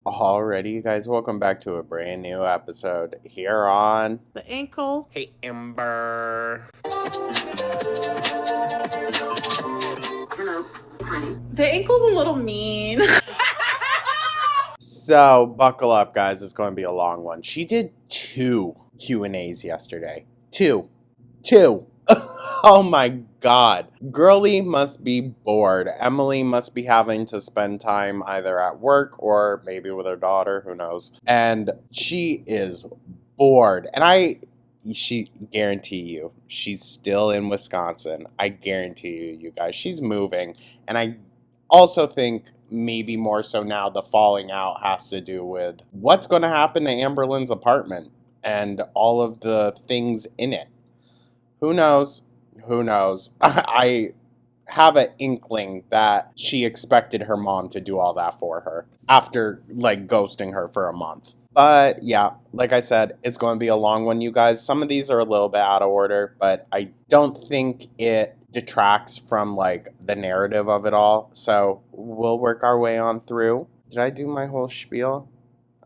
Alrighty, you guys, welcome back to a brand new episode here on The ankle. Hey, Amber. The ankle's a little mean. So, buckle up, guys. It's going to be a long one. She did 2 Q&As yesterday. Two. Oh my god. Girlie must be bored. Emily must be having to spend time either at work or maybe with her daughter, who knows. And she is bored. And she guarantee you, she's still in Wisconsin. I guarantee you guys, she's moving. And I also think maybe more so now the falling out has to do with what's going to happen to Amberlynn's apartment and all of the things in it. Who knows? I have an inkling that she expected her mom to do all that for her after, ghosting her for a month. But, yeah, like I said, it's going to be a long one, you guys. Some of these are a little bit out of order, but I don't think it detracts from, the narrative of it all. So, we'll work our way on through. Did I do my whole spiel?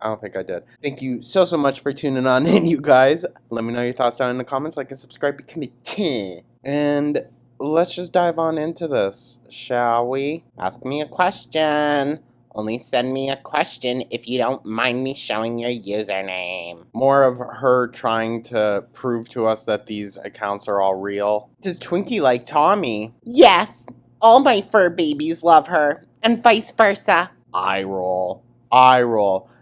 I don't think I did. Thank you so much for tuning on in, you guys. Let me know your thoughts down in the comments. Like and subscribe, become a king. And let's just dive on into this, shall we? Ask me a question. Only send me a question if you don't mind me showing your username. More of her trying to prove to us that these accounts are all real. Does Twinkie like Tommy? Yes, all my fur babies love her, and vice versa. Eye roll.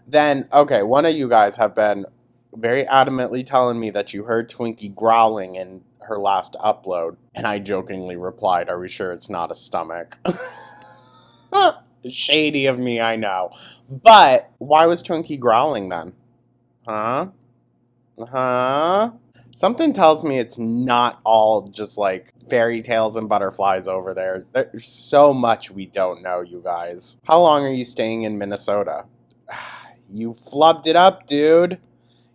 Then, okay, one of you guys have been very adamantly telling me that you heard Twinkie growling in her last upload. And I jokingly replied, are we sure it's not a stomach? Shady of me, I know. But why was Twinkie growling then? Huh? Something tells me it's not all just fairy tales and butterflies over there. There's so much we don't know, you guys. How long are you staying in Minnesota? You flubbed it up, dude.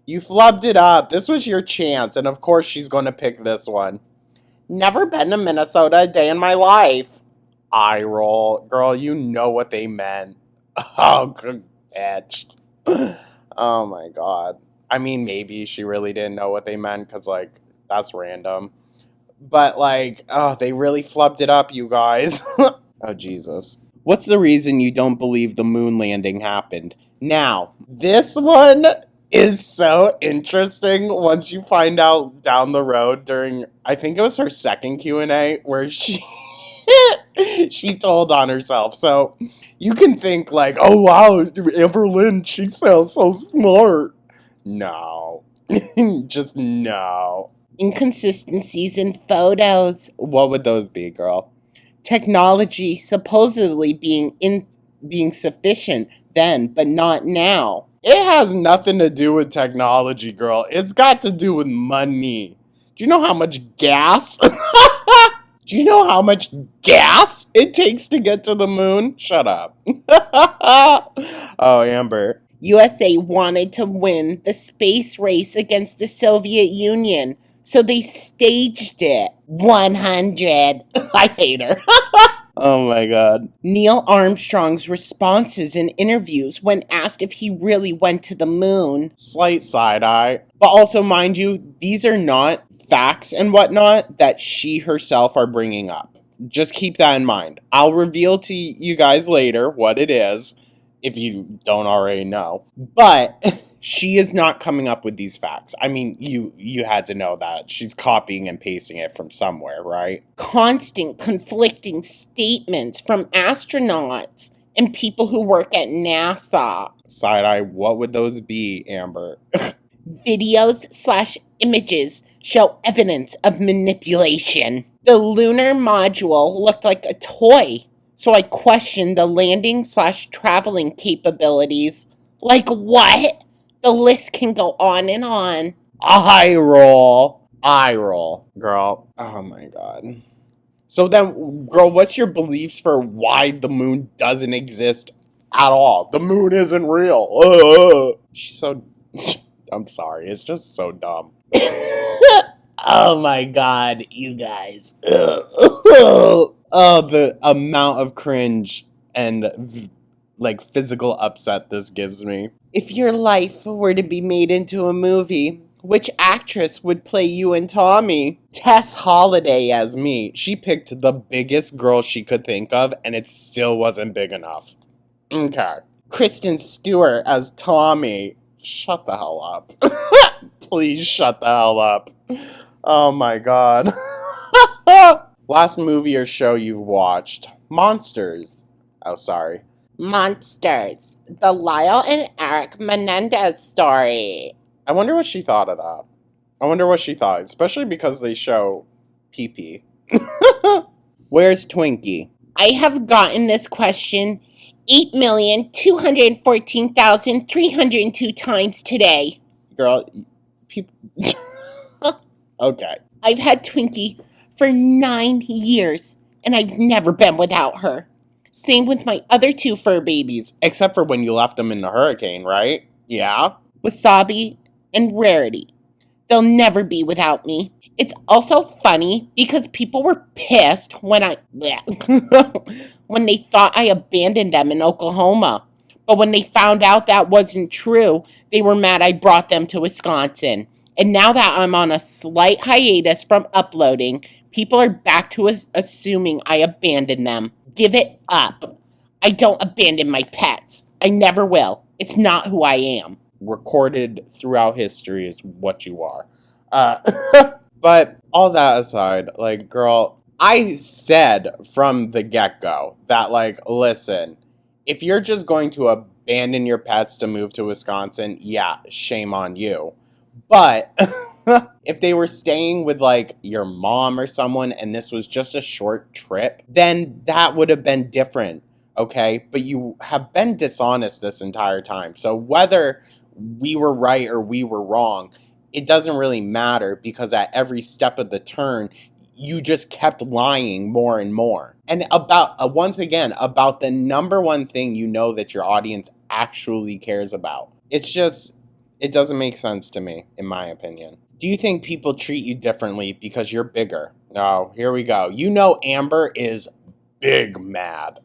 You flubbed it up. This was your chance, and of course she's going to pick this one. Never been to Minnesota a day in my life. Eye roll. Girl, you know what they meant. Oh, good bitch. Oh my god. I mean, maybe she really didn't know what they meant, because, that's random. But, they really flubbed it up, you guys. Oh, Jesus. What's the reason you don't believe the moon landing happened? Now, this one is so interesting once you find out down the road during, I think it was her second Q&A, where she told on herself. So you can think oh wow, Amberlynn, she sounds so smart. No. Just no. Inconsistencies in photos. What would those be, girl? Technology supposedly being sufficient then, but not now. It has nothing to do with technology, girl. It's got to do with money. Do you know how much gas? Do you know how much gas it takes to get to the moon? Shut up. Oh, Amber. USA wanted to win the space race against the Soviet Union, so they staged it. 100. I hate her. Oh my god. Neil Armstrong's responses in interviews when asked if he really went to the moon. Slight side eye. But also, mind you, these are not facts and whatnot that she herself are bringing up. Just keep that in mind. I'll reveal to you guys later what it is, if you don't already know. But she is not coming up with these facts. I mean, you had to know that. She's copying and pasting it from somewhere, right? Constant conflicting statements from astronauts and people who work at NASA. Side eye, what would those be, Amber? Videos/images show evidence of manipulation. The lunar module looked like a toy, so I questioned the landing/traveling capabilities. Like what? The list can go on and on. Eye roll. Girl, oh my god. So then, girl, what's your beliefs for why the moon doesn't exist at all? The moon isn't real. She's so... I'm sorry, it's just so dumb. Oh my god, you guys. Oh, the amount of cringe and like physical upset this gives me. If your life were to be made into a movie, which actress would play you and Tommy? Tess Holliday as me. She picked the biggest girl she could think of, and it still wasn't big enough. Okay. Kristen Stewart as Tommy. Shut the hell up. Please shut the hell up. Oh my god. Last movie or show you've watched. Monsters. Oh, sorry. Monsters. The Lyle and Eric Menendez story. I wonder what she thought of that. I wonder what she thought, especially because they show pee-pee. Where's Twinkie? I have gotten this question 8,214,302 times today. Girl, people... Okay. I've had Twinkie for 9 years, and I've never been without her. Same with my other 2 fur babies. Except for when you left them in the hurricane, right? Yeah? Wasabi and Rarity. They'll never be without me. It's also funny because people were pissed when when they thought I abandoned them in Oklahoma. But when they found out that wasn't true, they were mad I brought them to Wisconsin. And now that I'm on a slight hiatus from uploading, people are back to assuming I abandoned them. Give it up. I don't abandon my pets. I never will. It's not who I am. Recorded throughout history is what you are. But all that aside, like, girl, I said from the get-go that, like, listen, if you're just going to abandon your pets to move to Wisconsin, yeah, shame on you. But if they were staying with, like, your mom or someone and this was just a short trip, then that would have been different, okay? But you have been dishonest this entire time. So whether we were right or we were wrong, it doesn't really matter because at every step of the turn, you just kept lying more and more. And about, once again, about the number one thing you know that your audience actually cares about. It's just, it doesn't make sense to me, in my opinion. Do you think people treat you differently because you're bigger? Oh, here we go. You know Amber is big mad.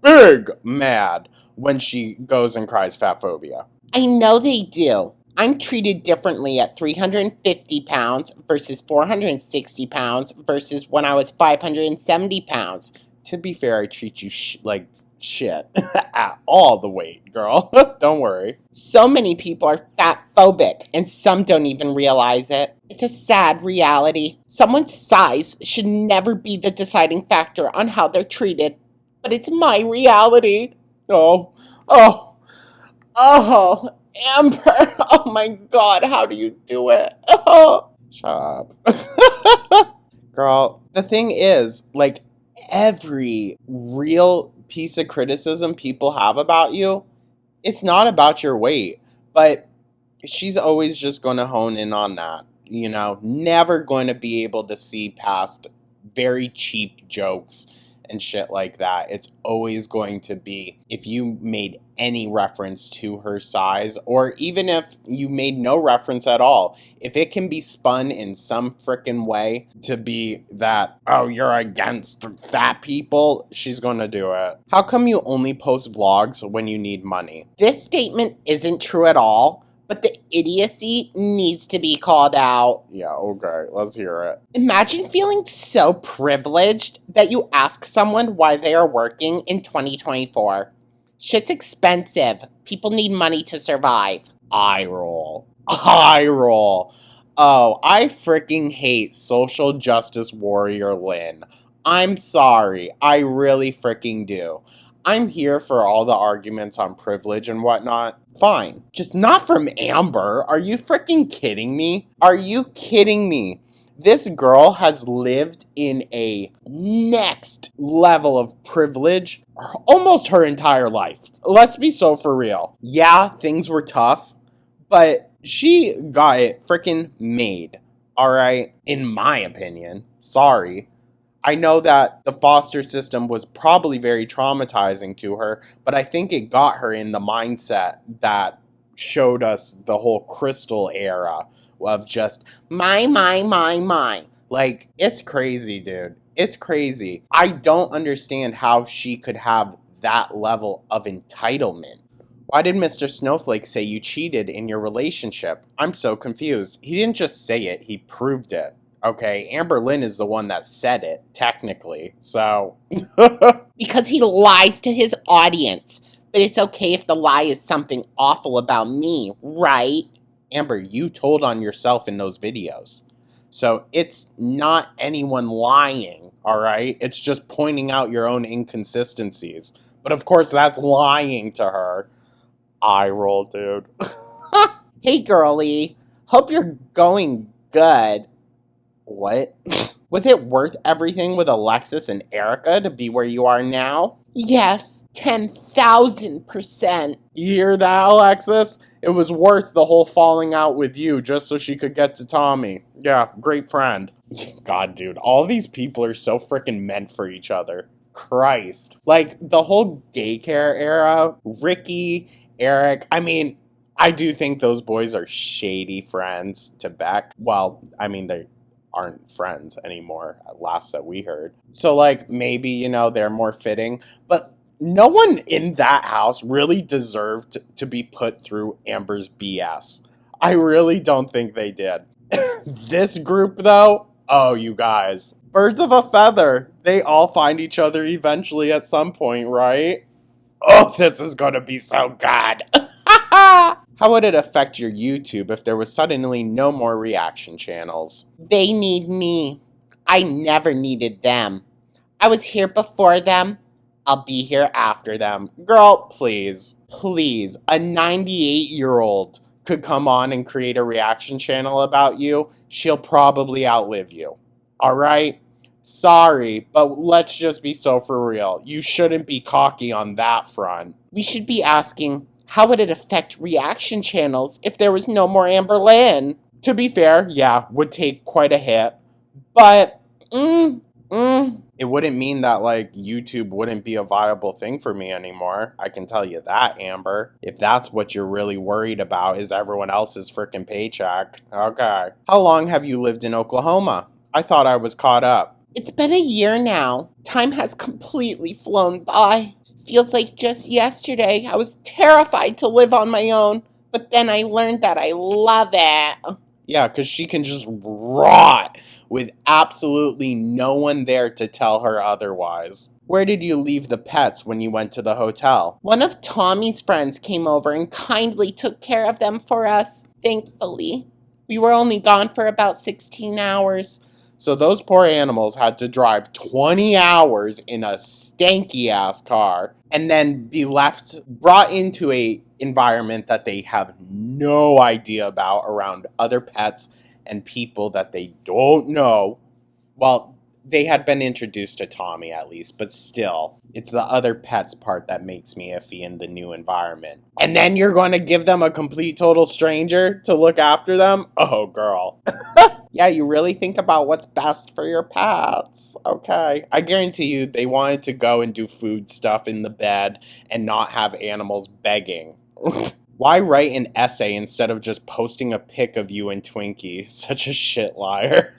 Big mad when she goes and cries fat phobia. I know they do. I'm treated differently at 350 pounds versus 460 pounds versus when I was 570 pounds. To be fair, I treat you like shit at all the weight, girl. Don't worry. So many people are fat phobic and some don't even realize it. It's a sad reality. Someone's size should never be the deciding factor on how they're treated. But it's my reality. Oh, Amber. Oh my god, how do you do it? Oh. Shut up. Girl, the thing is, like, every real piece of criticism people have about you, it's not about your weight. But she's always just going to hone in on that. You know, never going to be able to see past very cheap jokes and shit like that. It's always going to be, if you made any reference to her size, or even if you made no reference at all, if it can be spun in some frickin' way to be that, oh, you're against fat people, she's gonna do it. How come you only post vlogs when you need money? This statement isn't true at all, but the idiocy needs to be called out. Yeah, okay, let's hear it. Imagine feeling so privileged that you ask someone why they are working in 2024. Shit's expensive. People need money to survive. Eye roll. Eye roll. Oh, I freaking hate social justice warrior Lynn. I'm sorry. I really freaking do. I'm here for all the arguments on privilege and whatnot. Fine. Just not from Amber. Are you freaking kidding me? Are you kidding me? This girl has lived in a next level of privilege almost her entire life. Let's be so for real. Yeah, things were tough, but she got it freaking made. Alright? In my opinion. Sorry. I know that the foster system was probably very traumatizing to her, but I think it got her in the mindset that showed us the whole Crystal era of just my. Like, it's crazy, dude. It's crazy. I don't understand how she could have that level of entitlement? Why did Mr. Snowflake say you cheated in your relationship? I'm so confused. He didn't just say it, he proved it. Okay, Amberlynn is the one that said it, technically, so... Because he lies to his audience. But it's okay if the lie is something awful about me, right? Amber, you told on yourself in those videos. So it's not anyone lying, alright? It's just pointing out your own inconsistencies. But of course, that's lying to her. Eye roll, dude. Hey, girlie. Hope you're going good. What? Was it worth everything with Alexis and Erica to be where you are now? Yes, 10,000%. You hear that, Alexis? It was worth the whole falling out with you just so she could get to Tommy. Yeah, great friend. God, dude, all these people are so freaking meant for each other. Christ. Like, the whole daycare era, Ricky, Eric, I mean, I do think those boys are shady friends to Beck. Well, I mean, they aren't friends anymore, at last that we heard. So, like, maybe, you know, they're more fitting. But no one in that house really deserved to be put through Amber's BS. I really don't think they did. This group, though, oh, you guys. Birds of a feather. They all find each other eventually at some point, right? Oh, this is gonna be so good. How would it affect your YouTube if there was suddenly no more reaction channels? They need me. I never needed them. I was here before them. I'll be here after them. Girl, please, please, a 98-year-old could come on and create a reaction channel about you. She'll probably outlive you. Alright? Sorry, but let's just be so for real. You shouldn't be cocky on that front. We should be asking, how would it affect reaction channels if there was no more Amberlynn? To be fair, yeah, would take quite a hit. But, it wouldn't mean that, like, YouTube wouldn't be a viable thing for me anymore. I can tell you that, Amber. If that's what you're really worried about is everyone else's frickin' paycheck. Okay. How long have you lived in Oklahoma? I thought I was caught up. It's been a year now. Time has completely flown by. Feels like just yesterday I was terrified to live on my own, but then I learned that I love it. Yeah, because she can just rot with absolutely no one there to tell her otherwise. Where did you leave the pets when you went to the hotel? One of Tommy's friends came over and kindly took care of them for us, thankfully. We were only gone for about 16 hours. So those poor animals had to drive 20 hours in a stanky-ass car and then be brought into a environment that they have no idea about around other pets and people that they don't know. Well, they had been introduced to Tommy at least, but still, it's the other pets part that makes me iffy in the new environment. And then you're going to give them a complete total stranger to look after them? Oh, girl. Yeah, you really think about what's best for your pets. Okay. I guarantee you they wanted to go and do food stuff in the bed and not have animals begging. Why write an essay instead of just posting a pic of you and Twinkie? Such a shit liar.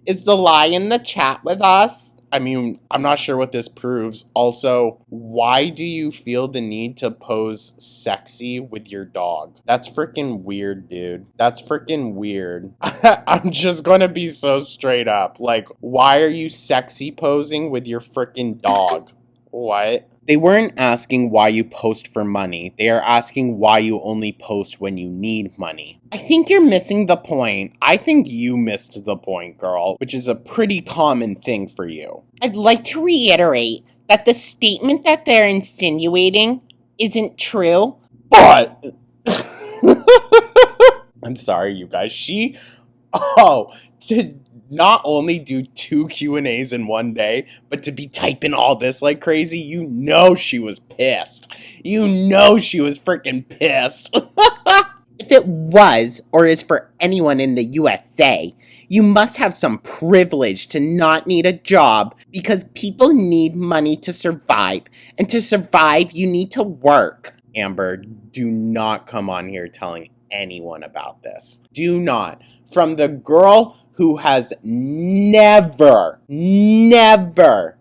Is the lie in the chat with us? I mean, I'm not sure what this proves. Also, why do you feel the need to pose sexy with your dog? That's freaking weird, dude. That's freaking weird. I'm just gonna be so straight up. Like, why are you sexy posing with your freaking dog? What? They weren't asking why you post for money. They are asking why you only post when you need money. I think you're missing the point. I think you missed the point, girl, which is a pretty common thing for you. I'd like to reiterate that the statement that they're insinuating isn't true. But I'm sorry, you guys. To not only do 2 Q&As in one day, but to be typing all this like crazy, you know she was pissed. You know she was freaking pissed. If it was, or is for anyone in the USA, you must have some privilege to not need a job because people need money to survive. And to survive, you need to work. Amber, do not come on here telling anyone about this. Do not. From the girl who has never,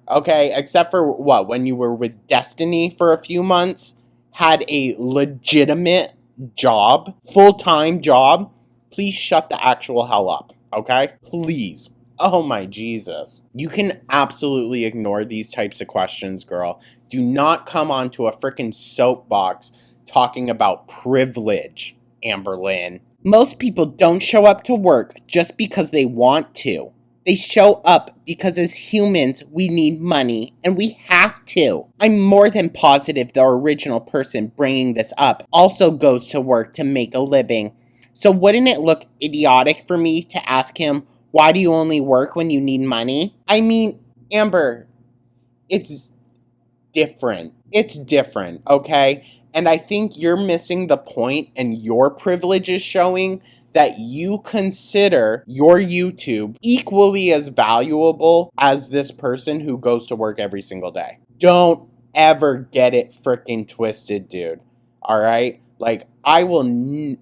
okay, except for what, when you were with Destiny for a few months, had a legitimate job, full-time job, please shut the actual hell up, okay? Please. Oh my Jesus. You can absolutely ignore these types of questions, girl. Do not come onto a freaking soapbox talking about privilege, Amberlynn. Most people don't show up to work just because they want to. They show up because as humans, we need money, and we have to. I'm more than positive the original person bringing this up also goes to work to make a living. So wouldn't it look idiotic for me to ask him, why do you only work when you need money? I mean, Amber, it's different. It's different, okay? And I think you're missing the point, and your privilege is showing that you consider your YouTube equally as valuable as this person who goes to work every single day. Don't ever get it freaking twisted, dude. All right? Like, I'm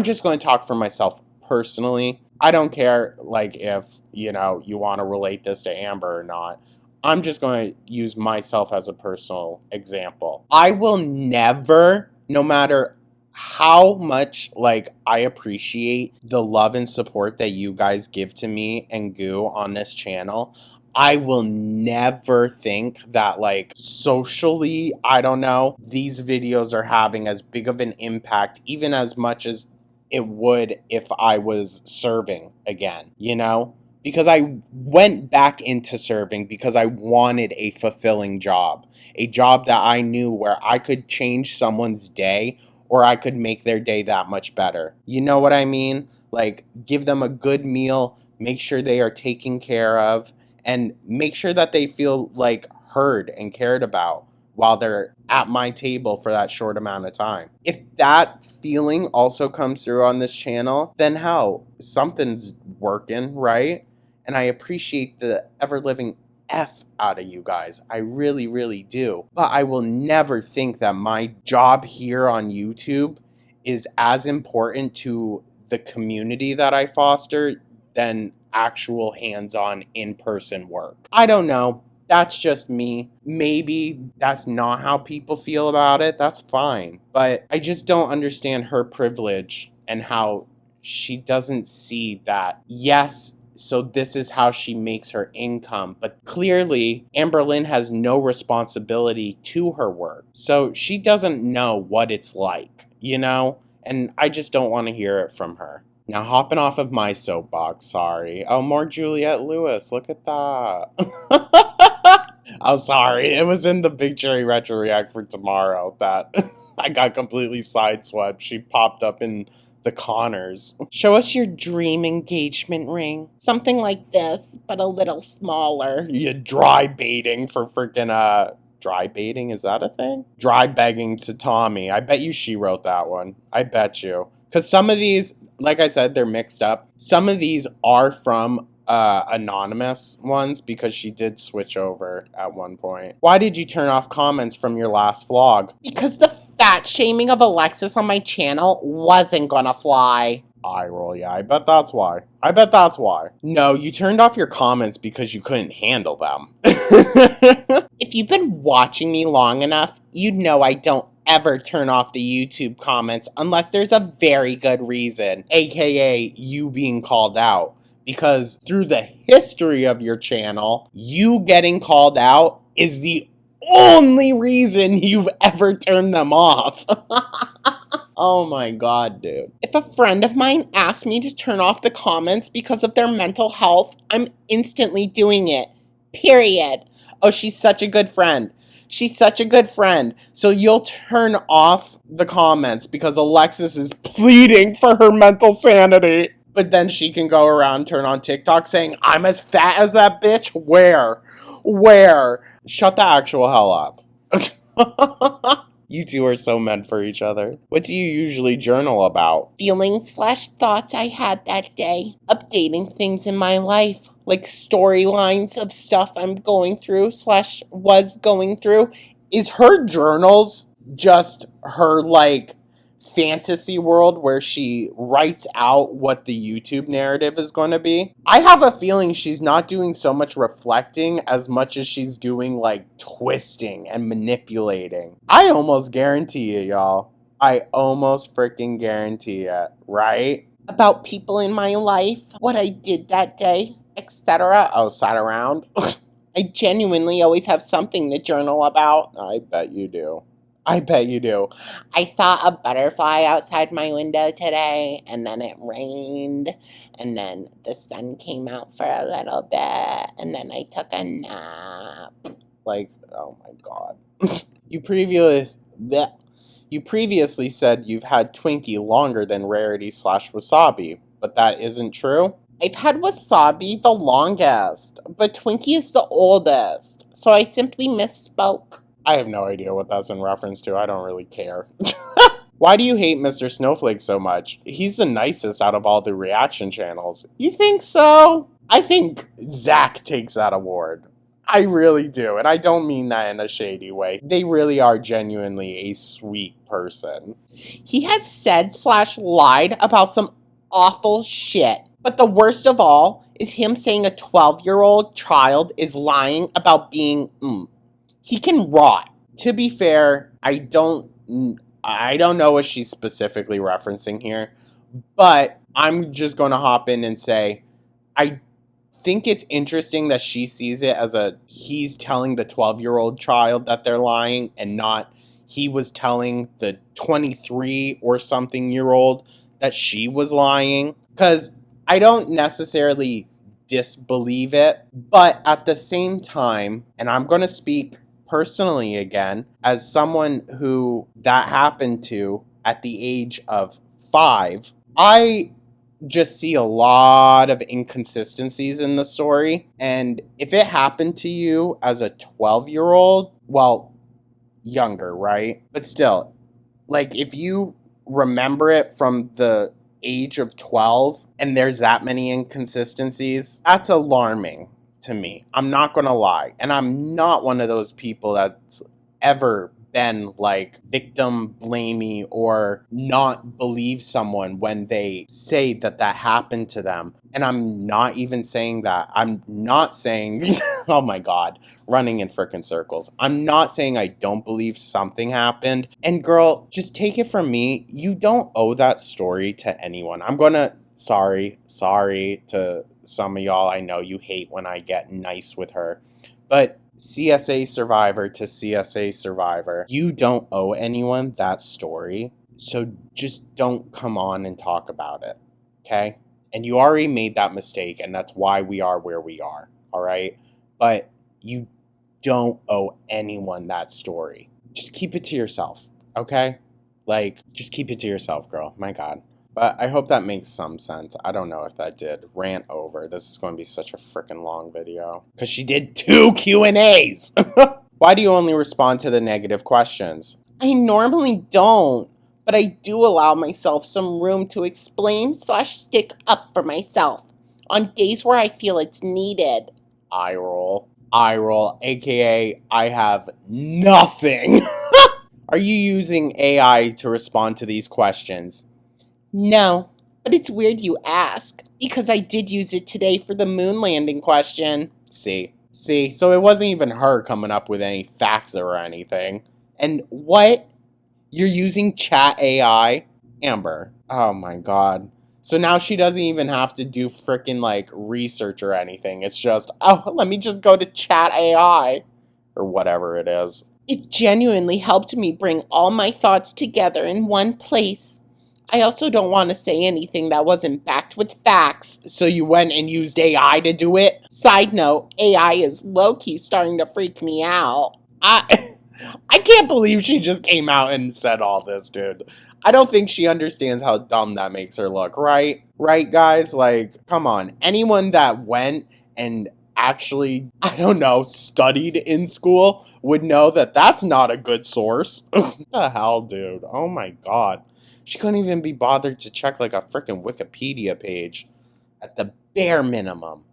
just going to talk for myself personally. I don't care, like, if, you want to relate this to Amber or not. I'm just going to use myself as a personal example. I will never, no matter how much, like, I appreciate the love and support that you guys give to me and Goo on this channel, I will never think that, like, socially, I don't know, these videos are having as big of an impact, even as much as it would if I was serving again, Because I went back into serving because I wanted a fulfilling job. A job that I knew where I could change someone's day or I could make their day that much better. You know what I mean? Like, give them a good meal, make sure they are taken care of, and make sure that they feel, like, heard and cared about while they're at my table for that short amount of time. If that feeling also comes through on this channel, then hell, something's working, right? And I appreciate the ever-living F out of you guys. I really, really do. But I will never think that my job here on YouTube is as important to the community that I foster than actual hands-on in-person work. I don't know. That's just me. Maybe that's not how people feel about it. That's fine. But I just don't understand her privilege and how she doesn't see that, yes, so this is how she makes her income. But clearly, Amberlynn has no responsibility to her work. So she doesn't know what it's like, And I just don't want to hear it from her. Now, hopping off of my soapbox, sorry. Oh, more Juliette Lewis. Look at that. Oh, sorry. It was in the Big Cherry Retro React for tomorrow that I got completely sideswept. She popped up in the Connors. Show us your dream engagement ring. Something like this, but a little smaller. You dry baiting for freaking, dry baiting? Is that a thing? Dry begging to Tommy. I bet you she wrote that one. I bet you. Because some of these, like I said, they're mixed up. Some of these are from anonymous ones because she did switch over at one point. Why did you turn off comments from your last vlog? Because the fat shaming of Alexis on my channel wasn't gonna fly. Eye roll, yeah, I bet that's why. I bet that's why. No, you turned off your comments because you couldn't handle them. If you've been watching me long enough, you'd know I don't ever turn off the YouTube comments unless there's a very good reason, aka you being called out. Because through the history of your channel, you getting called out is the only reason you've ever turned them off. Oh my god, dude. If a friend of mine asks me to turn off the comments because of their mental health, I'm instantly doing it. Period. Oh, she's such a good friend. She's such a good friend. So you'll turn off the comments because Alexis is pleading for her mental sanity. But then she can go around, turn on TikTok saying, I'm as fat as that bitch? Where? Shut the actual hell up. You two are so meant for each other. What do you usually journal about? Feelings/thoughts I had that day. Updating things in my life. Like storylines of stuff I'm going through/was going through. Is her journals just her, like, fantasy world where she writes out what the YouTube narrative is going to be. I have a feeling she's not doing so much reflecting as much as she's doing like twisting and manipulating. I almost guarantee you, y'all. I almost freaking guarantee it, right? About people in my life, what I did that day, etc. Oh, sat around? I genuinely always have something to journal about. I bet you do. I bet you do. I saw a butterfly outside my window today, and then it rained, and then the sun came out for a little bit, and then I took a nap. Like, oh my god. You previously said you've had Twinkie longer than Rarity/Wasabi, but that isn't true? I've had Wasabi the longest, but Twinkie is the oldest, so I simply misspoke. I have no idea what that's in reference to. I don't really care. Why do you hate Mr. Snowflake so much? He's the nicest out of all the reaction channels. You think so? I think Zach takes that award. I really do, and I don't mean that in a shady way. They really are genuinely a sweet person. He has said/lied about some awful shit, but the worst of all is him saying a 12-year-old child is lying about being, He can rot. To be fair, I don't know what she's specifically referencing here, but I'm just going to hop in and say, I think it's interesting that she sees it as he's telling the 12-year-old child that they're lying and not he was telling the 23 or something year old that she was lying. Because I don't necessarily disbelieve it, but at the same time, and I'm going to speak personally again, as someone who that happened to at the age of 5, I just see a lot of inconsistencies in the story. And if it happened to you as a 12-year-old, well, younger, right? But still, like if you remember it from the age of 12 and there's that many inconsistencies, that's alarming to me. I'm not gonna lie. And I'm not one of those people that's ever been like victim blamey or not believe someone when they say that happened to them. And I'm not even saying that. I'm not saying, oh my god, running in frickin' circles. I'm not saying I don't believe something happened. And girl, just take it from me, you don't owe that story to anyone. I'm gonna, sorry to some of y'all. I know you hate when I get nice with her, but CSA survivor to CSA survivor, you don't owe anyone that story, so just don't come on and talk about it, okay? And you already made that mistake, and that's why we are where we are, all right? But you don't owe anyone that story. Just keep it to yourself, okay? Like, just keep it to yourself, girl. My god. But I hope that makes some sense. I don't know if that did. Rant over. This is going to be such a freaking long video. Because she did 2 Q&As! Why do you only respond to the negative questions? I normally don't, but I do allow myself some room to explain/stick up for myself on days where I feel it's needed. Eye roll. Eye roll, aka I have nothing. Are you using AI to respond to these questions? No, but it's weird you ask, because I did use it today for the moon landing question. See, so it wasn't even her coming up with any facts or anything. And what? You're using chat AI? Amber, oh my god. So now she doesn't even have to do frickin' like research or anything. It's just, oh, let me just go to chat AI. Or whatever it is. It genuinely helped me bring all my thoughts together in one place. I also don't want to say anything that wasn't backed with facts. So you went and used AI to do it? Side note, AI is low-key starting to freak me out. I can't believe she just came out and said all this, dude. I don't think she understands how dumb that makes her look, right? Right, guys? Like, come on. Anyone that went and actually, I don't know, studied in school would know that that's not a good source. What the hell, dude? Oh my god. She couldn't even be bothered to check like a freaking Wikipedia page. At the bare minimum.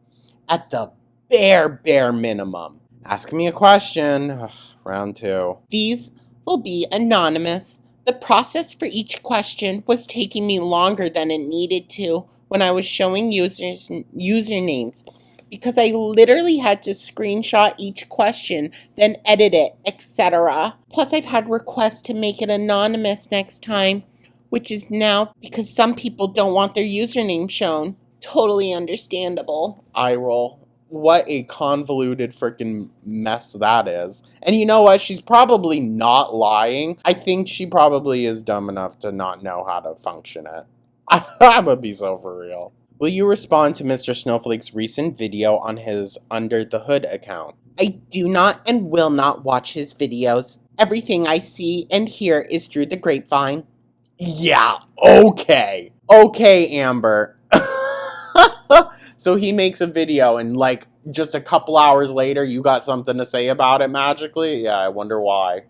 At the bare minimum. Ask me a question. Ugh, round 2. These will be anonymous, The process for each question was taking me longer than it needed to when I was showing users usernames, because I literally had to screenshot each question, then edit it, etc. Plus, I've had requests to make it anonymous next time, which is now because some people don't want their username shown. Totally understandable. Eye roll. What a convoluted freaking mess that is. And you know what? She's probably not lying. I think she probably is dumb enough to not know how to function it. I'm gonna be so for real. Will you respond to Mr. Snowflake's recent video on his Under the Hood account? I do not and will not watch his videos. Everything I see and hear is through the grapevine. Yeah, okay. Okay, Amber. So he makes a video and like just a couple hours later you got something to say about it magically? Yeah, I wonder why.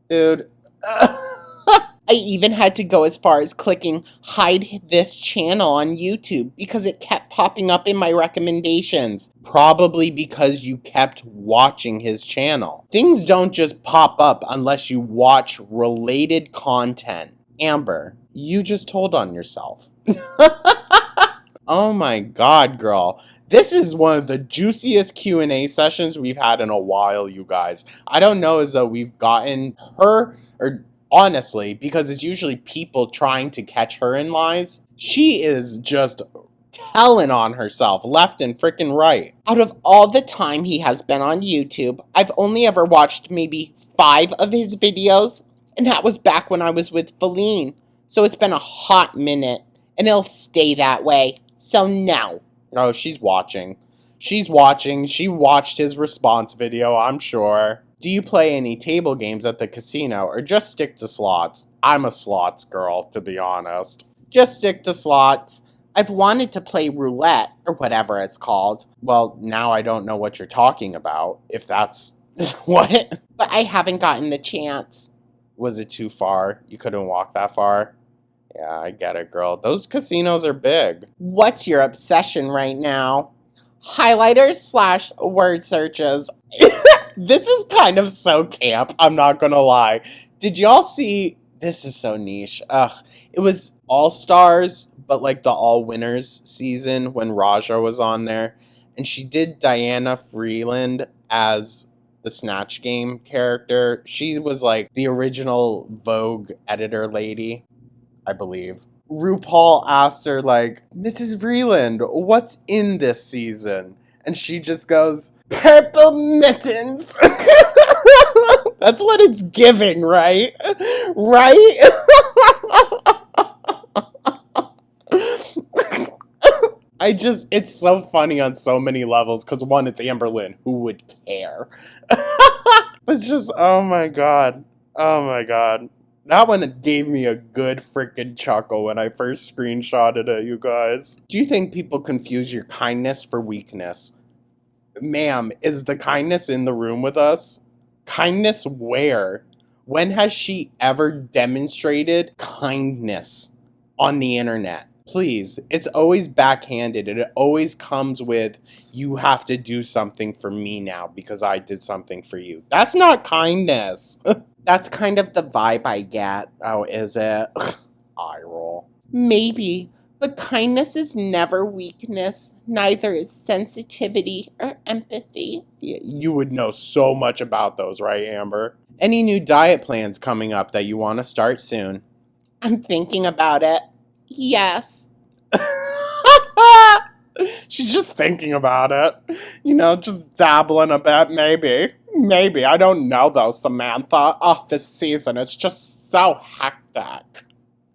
Dude. I even had to go as far as clicking hide this channel on YouTube because it kept popping up in my recommendations. Probably because you kept watching his channel. Things don't just pop up unless you watch related content. Amber, you just told on yourself. Oh my god, girl. This is one of the juiciest Q&A sessions we've had in a while, you guys. I don't know as though we've gotten her, or honestly, because it's usually people trying to catch her in lies. She is just telling on herself left and freaking right. Out of all the time he has been on YouTube, I've only ever watched maybe 5 of his videos, and that was back when I was with Feline. So it's been a hot minute, and it'll stay that way. So no. Oh, she's watching. She's watching. She watched his response video, I'm sure. Do you play any table games at the casino or just stick to slots? I'm a slots girl, to be honest. Just stick to slots. I've wanted to play roulette, or whatever it's called. Well, now I don't know what you're talking about, if that's... What? But I haven't gotten the chance. Was it too far? You couldn't walk that far? Yeah, I get it, girl. Those casinos are big. What's your obsession right now? Highlighters / word searches. This is kind of so camp, I'm not gonna lie. Did y'all see... This is so niche. Ugh. It was All-Stars, but like the All-Winners season when Raja was on there. And she did Diana Freeland as the Snatch Game character. She was like the original Vogue editor lady, I believe. RuPaul asked her, like, Mrs. Vreeland, what's in this season? And she just goes, purple mittens. That's what it's giving, right? Right? It's so funny on so many levels, because one, it's Amberlynn, who would care? It's just, oh my god. Oh my god. That one gave me a good freaking chuckle when I first screenshotted it, you guys. Do you think people confuse your kindness for weakness? Ma'am, is the kindness in the room with us? Kindness where? When has she ever demonstrated kindness on the internet? Please, it's always backhanded. It always comes with, you have to do something for me now because I did something for you. That's not kindness. That's kind of the vibe I get. Oh, is it? Eye roll. Maybe, but kindness is never weakness. Neither is sensitivity or empathy. You would know so much about those, right, Amber? Any new diet plans coming up that you want to start soon? I'm thinking about it. Yes. She's just thinking about it. You know, just dabbling a bit, maybe. Maybe. I don't know, though, Samantha. Oh, this season is just so hectic.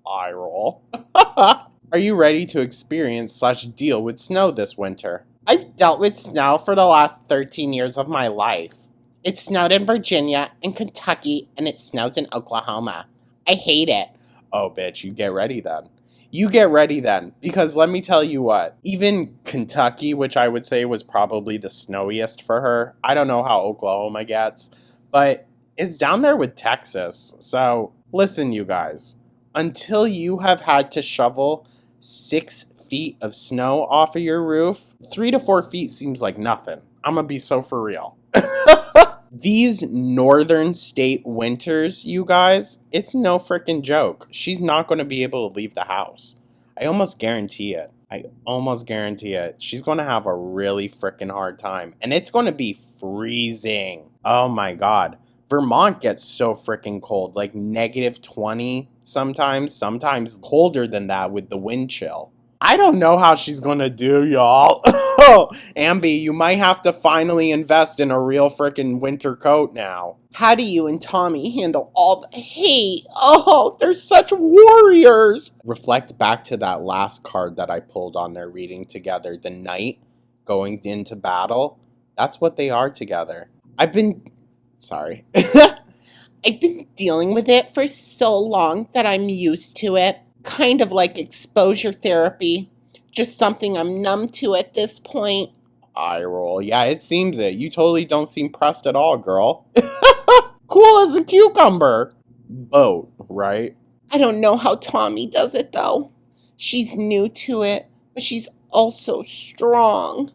Eye roll. Are you ready to experience / deal with snow this winter? I've dealt with snow for the last 13 years of my life. It snowed in Virginia and Kentucky, and it snows in Oklahoma. I hate it. Oh, bitch, you get ready then. You get ready then, because let me tell you what, even Kentucky, which I would say was probably the snowiest for her, I don't know how Oklahoma gets, but it's down there with Texas. So, listen, you guys, until you have had to shovel 6 feet of snow off of your roof, 3 to 4 feet seems like nothing. I'm gonna be so for real. These northern state winters, you guys, it's no freaking joke. She's not going to be able to leave the house. I almost guarantee it. She's going to have a really freaking hard time. And it's going to be freezing. Oh my God. Vermont gets so freaking cold, like -20 sometimes colder than that with the wind chill. I don't know how she's gonna do, y'all. Ambi, you might have to finally invest in a real freaking winter coat now. How do you and Tommy handle all the hate? Oh, they're such warriors. Reflect back to that last card that I pulled on their reading together, the knight going into battle. That's what they are together. I've been dealing with it for so long that I'm used to it. Kind of like exposure therapy. Just something I'm numb to at this point. Eye roll. Yeah, it seems it. You totally don't seem pressed at all, girl. Cool as a cucumber. Boat, right? I don't know how Tommy does it, though. She's new to it, but she's also strong.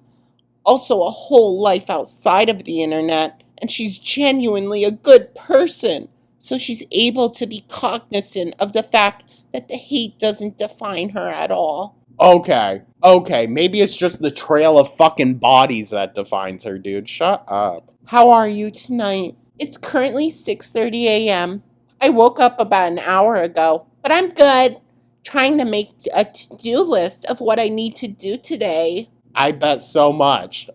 Also a whole life outside of the internet, and she's genuinely a good person. So she's able to be cognizant of the fact that the hate doesn't define her at all. Okay, maybe it's just the trail of fucking bodies that defines her, dude. Shut up. How are you tonight? It's currently 6:30 a.m. I woke up about an hour ago, but I'm good. Trying to make a to-do list of what I need to do today. I bet so much.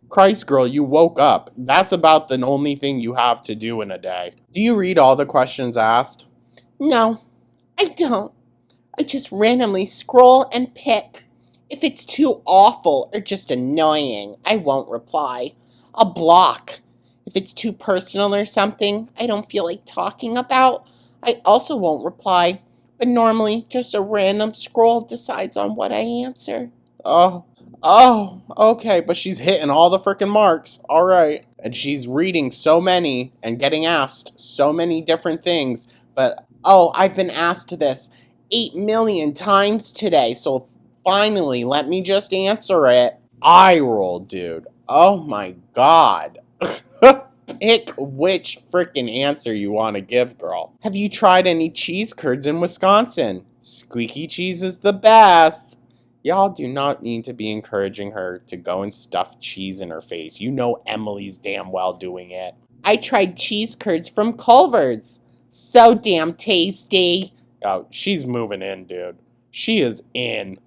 Christ, girl, you woke up. That's about the only thing you have to do in a day. Do you read all the questions asked? No, I don't. I just randomly scroll and pick. If it's too awful or just annoying, I won't reply. I'll block. If it's too personal or something I don't feel like talking about, I also won't reply. But normally, just a random scroll decides on what I answer. Oh, okay, but she's hitting all the frickin' marks. All right. And she's reading so many and getting asked so many different things. But, I've been asked this 8 million times today, so finally, let me just answer it. Eye roll, dude. Oh my God. Pick which frickin' answer you want to give, girl. Have you tried any cheese curds in Wisconsin? Squeaky cheese is the best. Y'all do not need to be encouraging her to go and stuff cheese in her face. You know Emily's damn well doing it. I tried cheese curds from Culver's. So damn tasty. Oh, she's moving in, dude. She is in.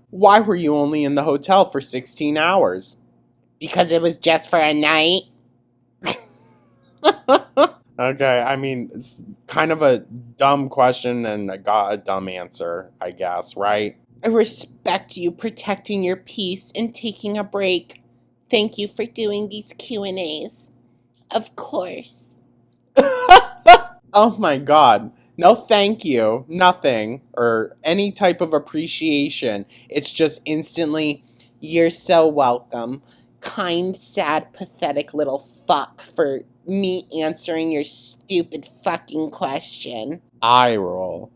Why were you only in the hotel for 16 hours? Because it was just for a night. Okay, I mean, it's kind of a dumb question and I got a dumb answer, I guess, right? I respect you protecting your peace and taking a break. Thank you for doing these Q&As. Of course. Oh my God. No thank you, nothing, or any type of appreciation. It's just instantly, you're so welcome. Kind, sad, pathetic little fuck for me answering your stupid fucking question. Eye roll.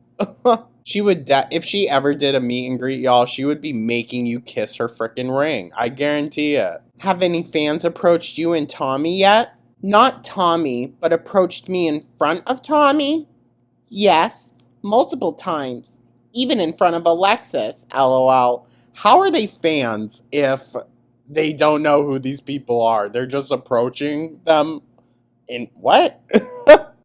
She would, if she ever did a meet and greet, y'all, she would be making you kiss her frickin' ring. I guarantee it. Have any fans approached you and Tommy yet? Not Tommy, but approached me in front of Tommy? Yes, multiple times. Even in front of Alexis, lol. How are they fans if they don't know who these people are? They're just approaching them in what?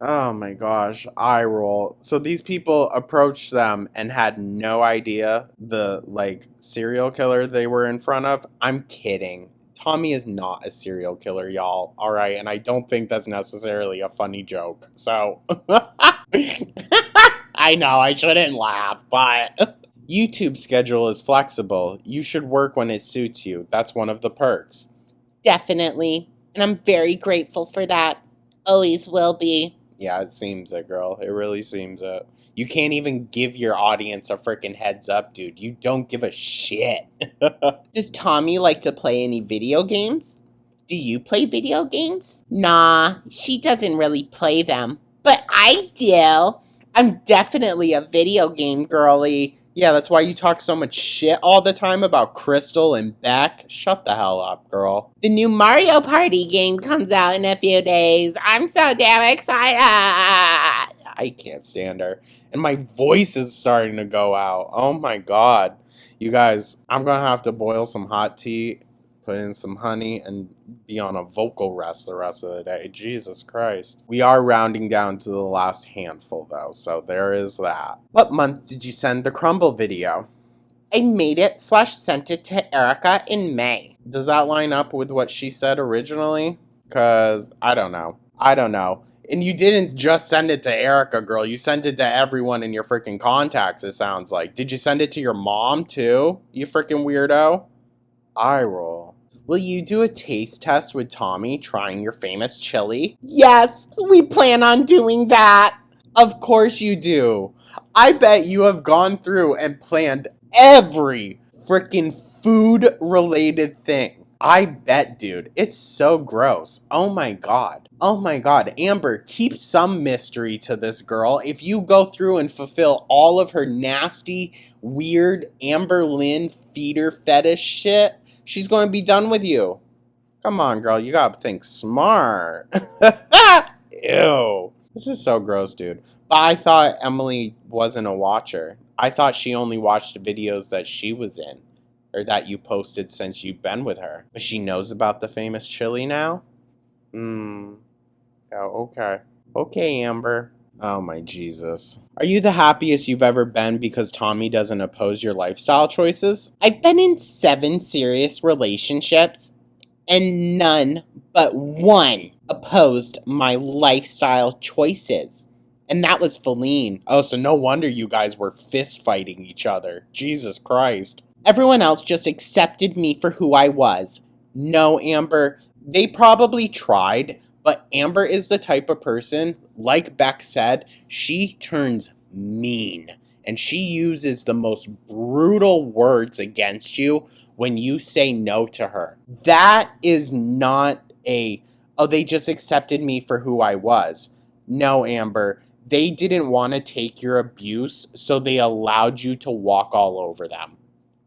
Oh my gosh, eye roll. So these people approached them and had no idea the, serial killer they were in front of? I'm kidding. Tommy is not a serial killer, y'all. All right, and I don't think that's necessarily a funny joke. So, I know, I shouldn't laugh, but YouTube schedule is flexible. You should work when it suits you. That's one of the perks. Definitely, and I'm very grateful for that. Always will be. Yeah, it seems it, girl. It really seems it. You can't even give your audience a freaking heads up, dude. You don't give a shit. Does Tommy like to play any video games? Do you play video games? Nah, she doesn't really play them. But I do. I'm definitely a video game girly. Yeah, that's why you talk so much shit all the time about Crystal and Beck. Shut the hell up, girl. The new Mario Party game comes out in a few days. I'm so damn excited. I can't stand her. And my voice is starting to go out. Oh my god. You guys, I'm gonna have to boil some hot tea, put in some honey, and be on a vocal rest the rest of the day. Jesus Christ. We are rounding down to the last handful though, so there is that. What month did you send the crumble video? I made it / sent it to Erica in May. Does that line up with what she said originally? Because I don't know. I don't know. And you didn't just send it to Erica, girl. You sent it to everyone in your freaking contacts, it sounds like. Did you send it to your mom, too? You freaking weirdo? Eye roll. Will you do a taste test with Tommy trying your famous chili? Yes, we plan on doing that. Of course you do. I bet you have gone through and planned every freaking food-related thing. I bet, dude. It's so gross. Oh my god. Oh my god. Amber, keep some mystery to this girl. If you go through and fulfill all of her nasty, weird Amberlynn feeder fetish shit, she's going to be done with you. Come on, girl. You gotta think smart. Ew. This is so gross, dude. But I thought Emily wasn't a watcher. I thought she only watched videos that she was in. Or that you posted since you've been with her. But she knows about the famous chili now? Oh, okay. Okay, Amber. Oh my Jesus. Are you the happiest you've ever been because Tommy doesn't oppose your lifestyle choices? I've been in 7 serious relationships, and none but one opposed my lifestyle choices. And that was Feline. Oh, so no wonder you guys were fist fighting each other. Jesus Christ. Everyone else just accepted me for who I was. No, Amber, they probably tried, but Amber is the type of person, like Beck said, she turns mean. And she uses the most brutal words against you when you say no to her. That is not oh, they just accepted me for who I was. No, Amber, they didn't want to take your abuse, so they allowed you to walk all over them.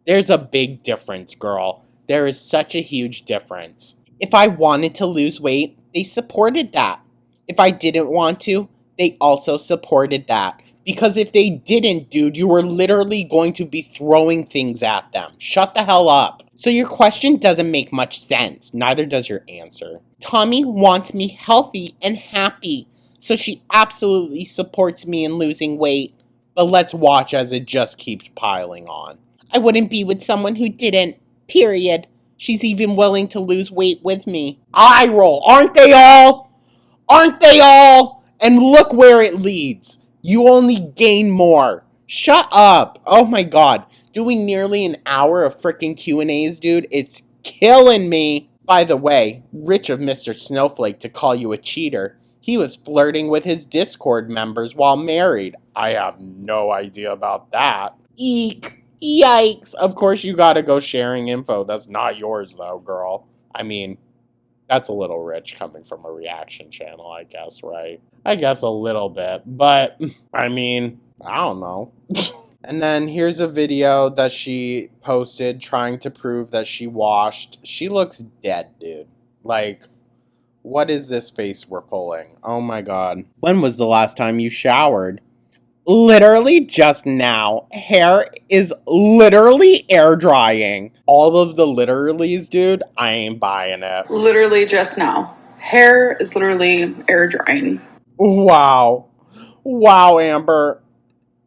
There's a big difference, girl. There is such a huge difference. If I wanted to lose weight, they supported that. If I didn't want to, they also supported that. Because if they didn't, dude, you were literally going to be throwing things at them. Shut the hell up. So your question doesn't make much sense. Neither does your answer. Tommy wants me healthy and happy, so she absolutely supports me in losing weight. But let's watch as it just keeps piling on. I wouldn't be with someone who didn't. Period. She's even willing to lose weight with me. Eye roll. Aren't they all? Aren't they all? And look where it leads. You only gain more. Shut up. Oh my god. Doing nearly an hour of freaking Q&As, dude. It's killing me. By the way, rich of Mr. Snowflake to call you a cheater. He was flirting with his Discord members while married. I have no idea about that. Eek. Yikes. Of course you gotta go sharing info. That's not yours though, girl. I mean, that's a little rich coming from a reaction channel, I guess, right? I guess a little bit. But, I mean, I don't know. And then here's a video that she posted trying to prove that she washed. She looks dead, dude. Like, what is this face we're pulling? Oh my god. When was the last time you showered? Literally just now. Hair is literally air drying. All of the literallys, dude, I ain't buying it. Literally just now. Hair is literally air drying. Wow. Wow, Amber.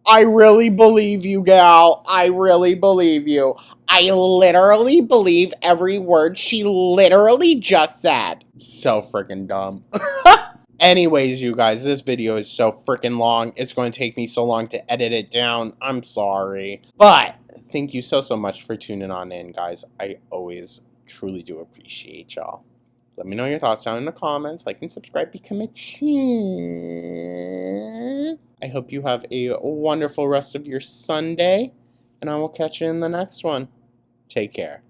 I really believe you, gal. I really believe you. I literally believe every word she literally just said. So freaking dumb. Anyways, you guys, this video is so freaking long. It's going to take me so long to edit it down. I'm sorry. But thank you so much for tuning on in, guys. I always truly do appreciate y'all. Let me know your thoughts down in the comments. Like and subscribe, become a champ. I hope you have a wonderful rest of your Sunday. And I will catch you in the next one. Take care.